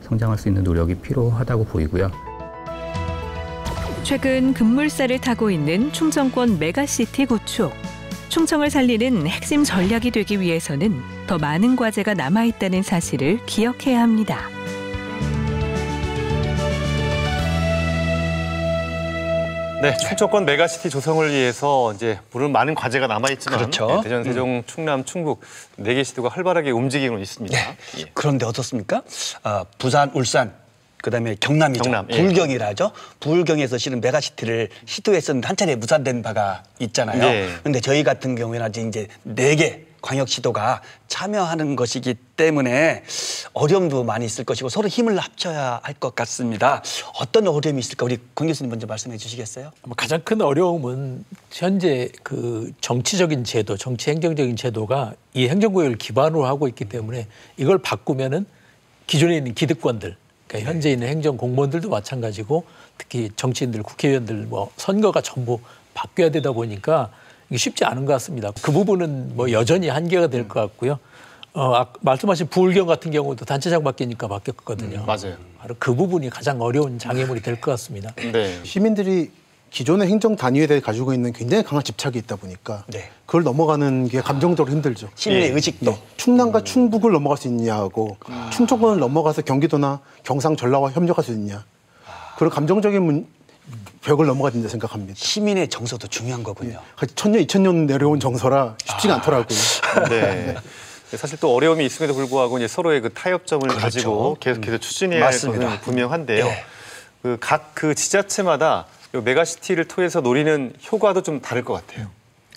성장할 수 있는 노력이 필요하다고 보이고요. 최근 급물살을 타고 있는 충청권 메가시티 구축. 충청을 살리는 핵심 전략이 되기 위해서는 더 많은 과제가 남아있다는 사실을 기억해야 합니다. 네, 충청권 메가시티 조성을 위해서 이제 물론 많은 과제가 남아있지만 그렇죠. 네, 대전, 세종, 충남, 충북 4개 시도가 활발하게 움직이고 있습니다. 네. 그런데 어떻습니까? 부산, 울산, 그다음에 경남이죠. 경남, 예. 부울경이라죠. 부울경에서 실은 메가시티를 시도했었는데 한 차례 무산된 바가 있잖아요. 예. 그런데 저희 같은 경우에는 아직 이제 4개 광역시도가 참여하는 것이기 때문에 어려움도 많이 있을 것이고 서로 힘을 합쳐야 할 것 같습니다. 어떤 어려움이 있을까? 우리 권 교수님 먼저 말씀해 주시겠어요? 가장 큰 어려움은 현재 그 정치적인 제도, 정치 행정적인 제도가 이 행정구역을 기반으로 하고 있기 때문에 이걸 바꾸면은 기존에 있는 기득권들, 그러니까 현재 있는 행정 공무원들도 마찬가지고 특히 정치인들, 국회의원들, 선거가 전부 바뀌어야 되다 보니까 이게 쉽지 않은 것 같습니다. 그 부분은 여전히 한계가 될 것 같고요. 말씀하신 부울경 같은 경우도 단체장 바뀌니까 바뀌었거든요. 맞아요. 바로 그 부분이 가장 어려운 장애물이 될 것 같습니다. 네. 시민들이 기존의 행정 단위에 대해 가지고 있는 굉장히 강한 집착이 있다 보니까 그걸 넘어가는 게 감정적으로 힘들죠. 시민의 의식도. 충남과 충북을 넘어갈 수 있냐고, 충청권을 넘어가서 경기도나 경상, 전라와 협력할 수 있냐. 그런 감정적인 벽을 넘어가야 된다 생각합니다. 시민의 정서도 중요한 거군요. 1000년, 2000년 내려온 정서라 쉽지가 않더라고요. 네. 사실 또 어려움이 있음에도 불구하고 이제 서로의 그 타협점을 그렇죠. 가지고 계속해서 추진해야 할 것은 분명한데요. 각 지자체마다 이 메가시티를 통해서 노리는 효과도 좀 다를 것 같아요.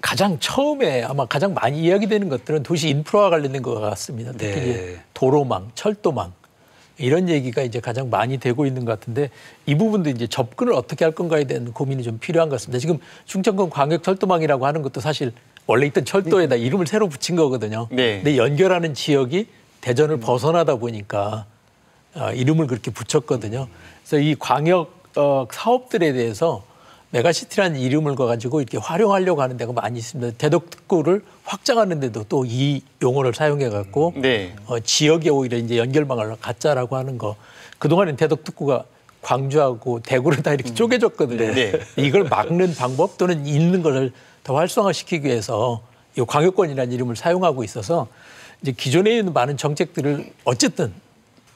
가장 처음에 아마 가장 많이 이야기되는 것들은 도시 인프라와 관련된 것 같습니다. 특히 이제 도로망, 철도망 이런 얘기가 이제 가장 많이 되고 있는 것 같은데 이 부분도 이제 접근을 어떻게 할 건가에 대한 고민이 좀 필요한 것 같습니다. 지금 충청권 광역철도망이라고 하는 것도 사실 원래 있던 철도에다 이름을 새로 붙인 거거든요. 근데 연결하는 지역이 대전을 벗어나다 보니까 이름을 그렇게 붙였거든요. 그래서 이 광역 사업들에 대해서 메가시티라는 이름을 가지고 이렇게 활용하려고 하는 데가 많이 있습니다. 대덕특구를 확장하는 데도 또 이 용어를 사용해 갖고 지역에 오히려 이제 연결망을 갖자라고 하는 거. 그동안엔 대덕특구가 광주하고 대구를 다 이렇게 쪼개졌거든요. 이걸 막는 방법 또는 있는 것을 더 활성화시키기 위해서 이 광역권이라는 이름을 사용하고 있어서 이제 기존에 있는 많은 정책들을 어쨌든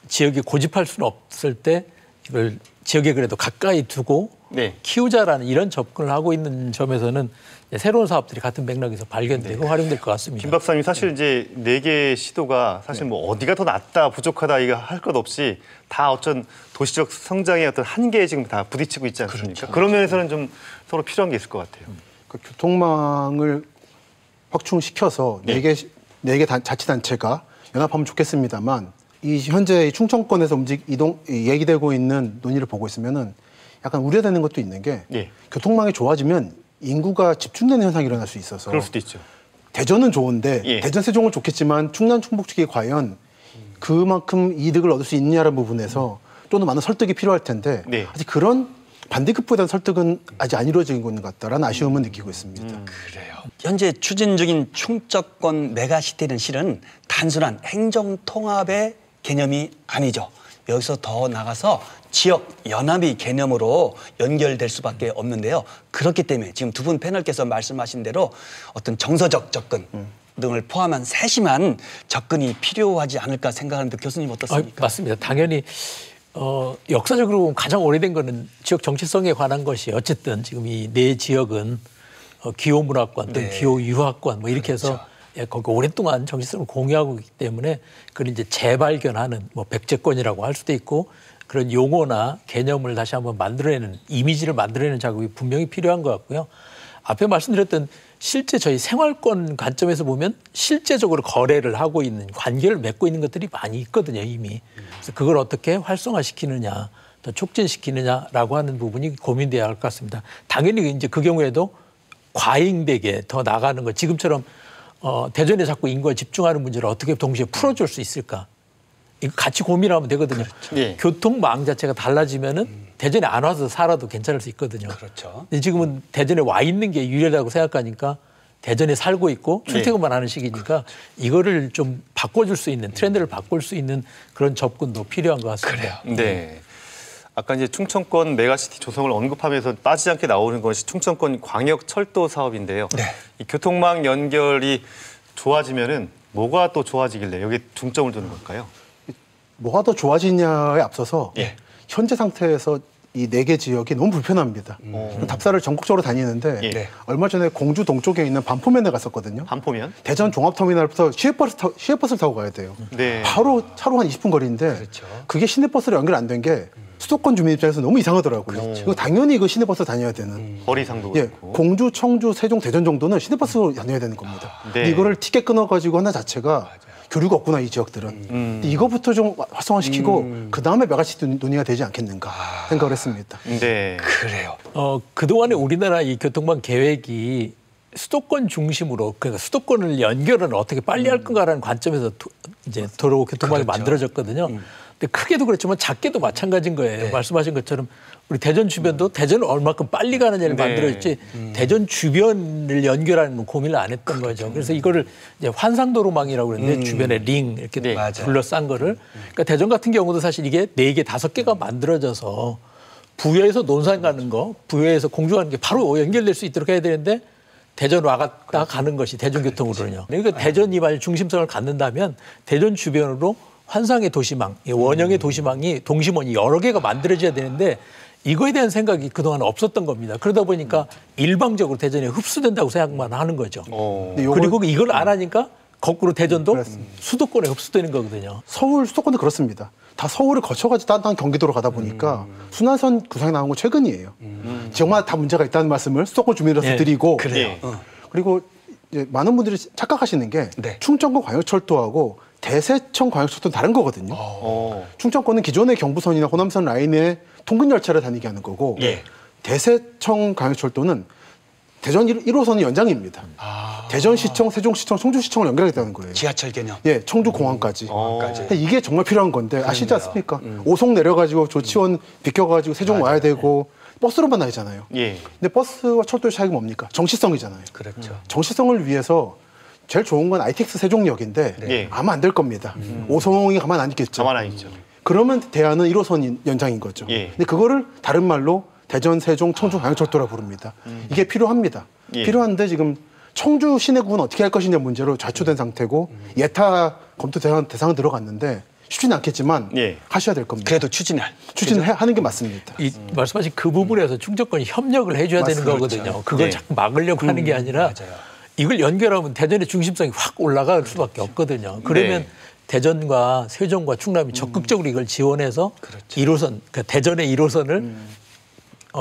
지역에 고집할 수는 없을 때 이걸 지역에 그래도 가까이 두고 키우자라는 이런 접근을 하고 있는 점에서는 새로운 사업들이 같은 맥락에서 발견되고 활용될 것 같습니다. 김 박사님, 사실 이제 4개 시도가 사실 뭐 어디가 더 낫다, 부족하다 이거 할 것 없이 다 어떤 도시적 성장의 어떤 한계에 지금 다 부딪히고 있지 않습니까? 그런 면에서는 좀 서로 필요한 게 있을 것 같아요. 그 교통망을 확충시켜서 4개 자치단체가 연합하면 좋겠습니다만 이 현재 충청권에서 얘기되고 있는 논의를 보고 있으면은 약간 우려되는 것도 있는 게 예. 교통망이 좋아지면 인구가 집중되는 현상이 일어날 수 있어서 그럴 수도 있죠. 대전은 좋은데 예. 대전 세종은 좋겠지만 충남 충북 쪽이 과연 그만큼 이득을 얻을 수 있느냐라는 부분에서 좀 더 많은 설득이 필요할 텐데 네. 아직 그런 반대급부에 대한 설득은 아직 안 이루어지고 있는 것 같다라는 아쉬움은 느끼고 있습니다. 그래요. 현재 추진 중인 충청권 메가시티는 실은 단순한 행정통합의 개념이 아니죠. 여기서 더 나가서 지역 연합의 개념으로 연결될 수밖에 없는데요. 그렇기 때문에 지금 두 분 패널께서 말씀하신 대로 어떤 정서적 접근 등을 포함한 세심한 접근이 필요하지 않을까 생각하는데 교수님 어떻습니까? 맞습니다. 당연히 역사적으로 보면 가장 오래된 거는 지역 정체성에 관한 것이 어쨌든 지금 이 네 지역은 기호문화권 또는 기호유학권 뭐 이렇게 해서 거기 오랫동안 정체성을 공유하고 있기 때문에 그걸 이제 재발견하는 뭐 백제권이라고 할 수도 있고 그런 용어나 개념을 다시 한번 만들어내는 이미지를 만들어내는 작업이 분명히 필요한 것 같고요. 앞에 말씀드렸던 실제 저희 생활권 관점에서 보면 실제적으로 거래를 하고 있는 관계를 맺고 있는 것들이 많이 있거든요 이미. 그래서 그걸 어떻게 활성화시키느냐 더 촉진시키느냐라고 하는 부분이 고민돼야 할 것 같습니다. 당연히 이제 그 경우에도 과잉되게 더 나가는 것 지금처럼 대전에 자꾸 인구가 집중하는 문제를 어떻게 동시에 풀어줄 수 있을까? 이거 같이 고민하면 되거든요. 그렇죠. 예. 교통망 자체가 달라지면은 대전에 안 와서 살아도 괜찮을 수 있거든요. 그렇죠. 근데 지금은 대전에 와 있는 게 유리하다고 생각하니까 대전에 살고 있고 출퇴근만 하는 시기니까 이거를 좀 바꿔줄 수 있는 트렌드를 바꿀 수 있는 그런 접근도 필요한 것 같습니다. 그래요. 네. 아까 이제 충청권 메가시티 조성을 언급하면서 빠지지 않게 나오는 것이 충청권 광역철도 사업인데요. 네. 이 교통망 연결이 좋아지면은 뭐가 또 좋아지길래 여기 중점을 두는 걸까요? 뭐가 더 좋아지냐에 앞서서 예. 현재 상태에서 이 4개 지역이 너무 불편합니다. 답사를 전국적으로 다니는데 예. 얼마 전에 공주 동쪽에 있는 반포면에 갔었거든요. 반포면? 대전 종합터미널부터 시외버스를 타고 가야 돼요. 네. 바로 차로 한 20분 거리인데 그렇죠. 그게 시내버스로 연결 안 된 게 수도권 주민 입장에서 너무 이상하더라고요. 이거 당연히 이거 시내버스 다녀야 되는. 거리상도 예, 그렇고. 공주, 청주, 세종, 대전 정도는 시내버스로 다녀야 되는 겁니다. 네. 근데 이거를 티켓 끊어가지고 하나 자체가 교류가 없구나 이 지역들은. 근데 이거부터 좀 활성화시키고 그 다음에 메가시티 논의가 되지 않겠는가 생각을 했습니다. 네. 그래요. 그동안에 우리나라 이 교통망 계획이 수도권 중심으로 그러니까 수도권을 연결은 어떻게 빨리 할 건가라는 관점에서 이제 도로 교통망이 그렇죠. 만들어졌거든요. 근데 크게도 그렇지만 작게도 마찬가지인 거예요. 말씀하신 것처럼 우리 대전 주변도 대전을 얼마큼 빨리 가느냐를 만들었지 대전 주변을 연결하는 건 고민을 안 했던 거죠. 그래서 이거를 이제 환상도로망이라고 그러는데 주변에 링 이렇게 둘러싼 거를 그러니까 대전 같은 경우도 사실 이게 4개, 5개가 만들어져서 부여에서 논산 가는 거, 부여에서 공주 가는 게 바로 연결될 수 있도록 해야 되는데 대전 와갔다 가는 것이 대전교통으로는요. 그러니까 대전이 만약 중심성을 갖는다면 대전 주변으로 환상의 도시망, 원형의 도시망이 동심원이 여러 개가 만들어져야 되는데 이거에 대한 생각이 그동안 없었던 겁니다. 그러다 보니까 일방적으로 대전에 흡수된다고 생각만 하는 거죠. 그리고 이걸 안 하니까 거꾸로 대전도 수도권에 흡수되는 거거든요. 서울 수도권도 그렇습니다. 다 서울을 거쳐가지고 따뜻한 경기도로 가다 보니까 순환선 구상이 나온 건 최근이에요. 정말 다 문제가 있다는 말씀을 수도권 주민으로서 드리고 그래요. 그리고 이제 많은 분들이 착각하시는 게 충청권 광역철도하고 대세청 광역철도는 다른 거거든요. 충청권은 기존의 경부선이나 호남선 라인에 통근 열차를 다니게 하는 거고 대세청 광역철도는 대전 1호선의 연장입니다. 대전시청, 세종시청, 청주시청을 연결하겠다는 거예요. 지하철 개념. 예, 청주공항까지. 이게 정말 필요한 건데 아시지 않습니까? 오송 내려가지고 조치원 비껴가지고 세종 와야 되고 버스로만 다니잖아요. 근데 버스와 철도의 차이가 뭡니까? 정시성이잖아요. 그렇죠. 정시성을 위해서 제일 좋은 건 ITX 세종역인데 아마 안 될 겁니다. 오송이 가만 안 있겠죠. 가만 안 있죠. 그러면 대안은 1호선 연장인 거죠. 근데 그거를 다른 말로 대전, 세종, 청주 광역철도라 부릅니다. 이게 필요합니다. 필요한데 지금 청주 시내구는 어떻게 할 것이냐 문제로 좌초된 상태고 예타 검토 대상은 들어갔는데 쉽지는 않겠지만 하셔야 될 겁니다. 그래도 추진하는 게 맞습니다. 이 말씀하신 그 부분에서 충청권이 협력을 해줘야 되는 거거든요. 그걸 자꾸 막으려고 하는 게 아니라 이걸 연결하면 대전의 중심성이 확 올라갈 수밖에 없거든요. 그러면 대전과 세종과 충남이 적극적으로 이걸 지원해서 1호선, 그러니까 대전의 1호선을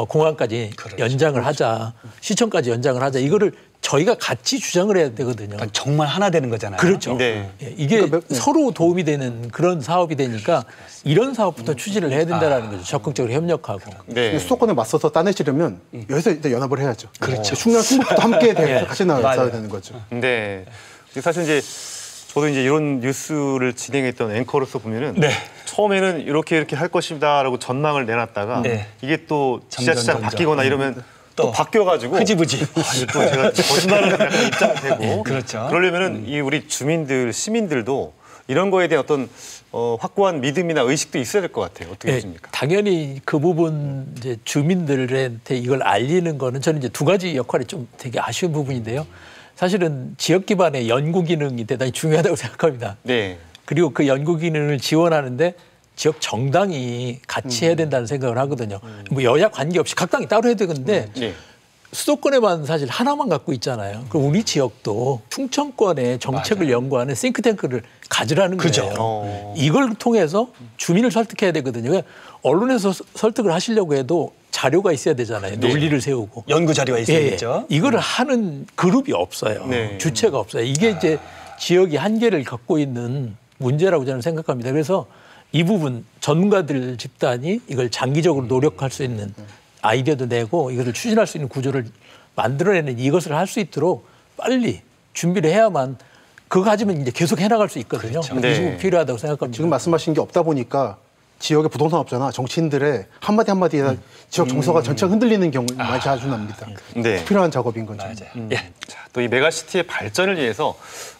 공항까지 연장을 하자, 시청까지 연장을 하자. 이거를 저희가 같이 주장을 해야 되거든요. 그러니까 정말 하나 되는 거잖아요. 그렇죠. 네. 예, 이게 서로 도움이 되는 그런 사업이 되니까 이런 사업부터 추진을 해야 된다는 거죠. 적극적으로 협력하고. 네. 수도권에 맞서서 따내시려면 여기서 일단 연합을 해야죠. 그렇죠. 충남 충북도 함께 같이 나서야 되는 거죠. 네. 사실 이제 저도 이제 이런 뉴스를 진행했던 앵커로서 보면은 처음에는 이렇게 할 것이다라고 전망을 내놨다가 이게 또 지자체장 바뀌거나 이러면 또 바뀌어가지고 흐지부지. 또 제가 거짓말을 약간 입장이 되고 그렇죠. 그러려면은 이 우리 주민들 시민들도 이런 거에 대한 어떤 확고한 믿음이나 의식도 있어야 될 것 같아요. 어떻게 보십니까? 당연히 그 부분 이제 주민들한테 이걸 알리는 거는 저는 이제 두 가지 역할이 좀 되게 아쉬운 부분인데요. 사실은 지역 기반의 연구 기능이 대단히 중요하다고 생각합니다. 네. 그리고 그 연구 기능을 지원하는데 지역 정당이 같이 해야 된다는 생각을 하거든요. 뭐 여야 관계없이 각 당이 따로 해야 되는데 수도권에만 사실 하나만 갖고 있잖아요. 그럼 우리 지역도 충청권의 정책을 연구하는 싱크탱크를 가지라는 거예요. 이걸 통해서 주민을 설득해야 되거든요. 언론에서 설득을 하시려고 해도 자료가 있어야 되잖아요. 논리를 세우고. 연구 자료가 있어야겠죠. 이거를 하는 그룹이 없어요. 주체가 없어요. 이게 이제 지역이 한계를 갖고 있는 문제라고 저는 생각합니다. 그래서 이 부분 전문가들 집단이 이걸 장기적으로 노력할 수 있는 아이디어도 내고 이것을 추진할 수 있는 구조를 만들어내는 이것을 할 수 있도록 빨리 준비를 해야만 그거 가지면 이제 계속 해나갈 수 있거든요. 이 부분 필요하다고 생각합니다. 지금 말씀하신 게 없다 보니까 지역의 부동산 업자나 정치인들의 한마디 한마디에 지역 정서가 전체가 흔들리는 경우 많이 자주 납니다. 필요한 작업인 거죠. 자, 또 이 메가시티의 발전을 위해서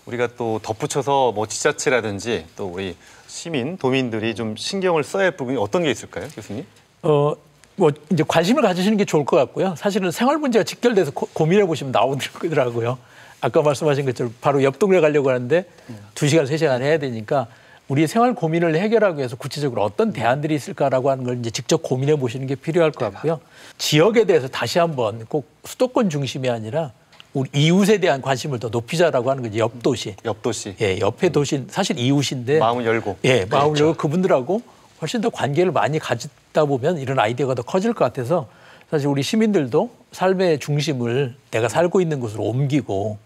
우리가 또 덧붙여서 뭐 지자체라든지 또 우리 시민, 도민들이 좀 신경을 써야 할 부분이 어떤 게 있을까요, 교수님? 뭐 이제 관심을 가지시는 게 좋을 것 같고요. 사실은 생활 문제가 직결돼서 고민해 보시면 나오더라고요. 아까 말씀하신 것처럼 바로 옆 동네 가려고 하는데 2시간, 3시간 해야 되니까 우리의 생활 고민을 해결하기 위해서 구체적으로 어떤 대안들이 있을까라고 하는 걸 이제 직접 고민해 보시는 게 필요할 것 같고요. 지역에 대해서 다시 한번 꼭 수도권 중심이 아니라 우리 이웃에 대한 관심을 더 높이자라고 하는 거지. 옆도시. 옆도시. 예, 옆에 도시 사실 이웃인데 마음을 열고. 예, 마음을 열고 그분들하고 훨씬 더 관계를 많이 가지다 보면 이런 아이디어가 더 커질 것 같아서 사실 우리 시민들도 삶의 중심을 내가 살고 있는 곳으로 옮기고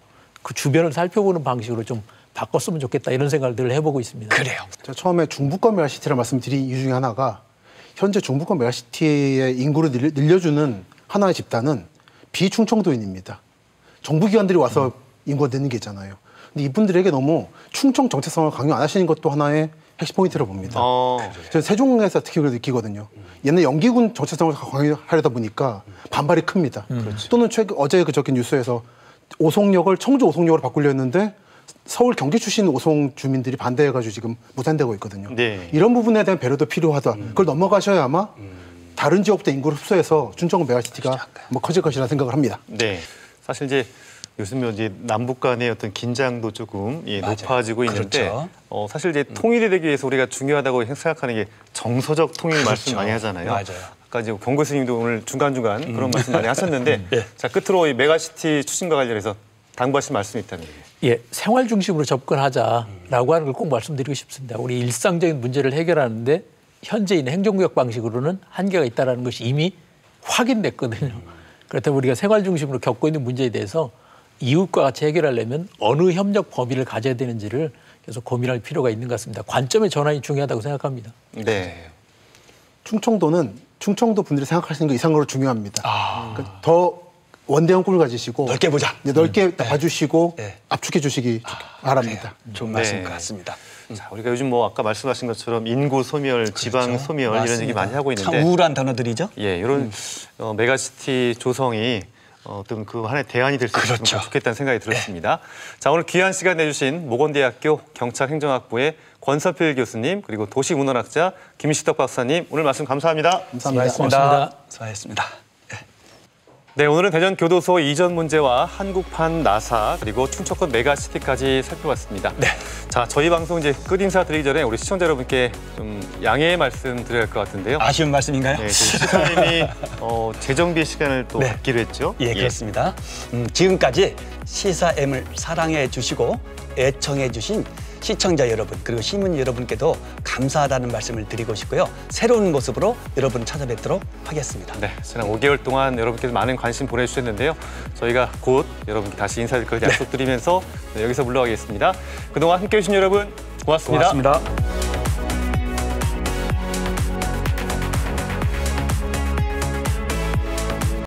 그 주변을 살펴보는 방식으로 좀 바꿨으면 좋겠다 이런 생각들을 해보고 있습니다. 그래요. 제가 처음에 중부권 메가시티를 말씀드린 이유 중에 하나가 현재 중부권 메가시티의 인구를 늘려주는 하나의 집단은 비충청도인입니다. 정부기관들이 와서 인구가 느는 게 있잖아요. 근데 이분들에게 너무 충청 정체성을 강요 안 하시는 것도 하나의 핵심 포인트로 봅니다. 저는 세종에서 특히 그걸 느끼거든요. 옛날 연기군 정체성을 강요하려다 보니까 반발이 큽니다. 또는 어제 적인 뉴스에서 오송역을 청주 오송역으로 바꾸려 했는데 서울 경기 출신 오송 주민들이 반대해가지고 지금 무산되고 있거든요. 이런 부분에 대한 배려도 필요하다. 그걸 넘어가셔야 아마 다른 지역부터 인구를 흡수해서 충청 메가시티가 뭐 커질 것이라는 생각을 합니다. 네. 사실 이제 요즘 이제 남북 간의 어떤 긴장도 조금 높아지고 있는데 사실 이제 통일이 되기 위해서 우리가 중요하다고 생각하는 게 정서적 통일 말씀 많이 하잖아요. 아까 이제 경 교수님도 오늘 중간중간 그런 말씀 많이 하셨는데 자 끝으로 이 메가시티 추진과 관련해서 당부하신 말씀이 있다면. 예, 생활 중심으로 접근하자라고 하는 걸 꼭 말씀드리고 싶습니다. 우리 일상적인 문제를 해결하는데 현재 있는 행정구역 방식으로는 한계가 있다는 것이 이미 확인됐거든요. 그렇다면 우리가 생활 중심으로 겪고 있는 문제에 대해서 이웃과 같이 해결하려면 어느 협력 범위를 가져야 되는지를 계속 고민할 필요가 있는 것 같습니다. 관점의 전환이 중요하다고 생각합니다. 네. 충청도는 충청도 분들이 생각하시는 것 이상으로 중요합니다. 그러니까 더 원대한 꿈을 가지시고 넓게 보자. 넓게 봐주시고 압축해 주시기 바랍니다. 좋은 말씀 같습니다. 자, 우리가 요즘 뭐 아까 말씀하신 것처럼 인구 소멸, 지방 소멸 이런 얘기 많이 하고 있는데 참 우울한 단어들이죠. 예, 이런 메가시티 조성이 어떤 그 하나의 대안이 될 수 있으면 좋겠다는 생각이 들었습니다. 자, 오늘 귀한 시간 내주신 모건대학교 경찰행정학부의 권서필 교수님 그리고 도시문헌학자 김시덕 박사님 오늘 말씀 감사합니다. 수고하셨습니다. 수고하셨습니다. 네, 오늘은 대전 교도소 이전 문제와 한국판 나사 그리고 충청권 메가시티까지 살펴봤습니다. 자, 저희 방송 이제 끝 인사 드리기 전에 우리 시청자 여러분께 좀 양해의 말씀 드려야 할 것 같은데요. 아쉬운 말씀인가요? 네, 시사임이 재정비 시간을 또 갖기로 했죠. 예, 그렇습니다. 지금까지 시사M을 사랑해 주시고 애청해 주신 시청자 여러분 그리고 시민 여러분께도 감사하다는 말씀을 드리고 싶고요. 새로운 모습으로 여러분 찾아뵙도록 하겠습니다. 네, 지난 5개월 동안 여러분께서 많은 관심 보내주셨는데요. 저희가 곧 여러분께 다시 인사드릴 걸 약속드리면서 여기서 물러가겠습니다. 그동안 함께해 주신 여러분 고맙습니다. 고맙습니다.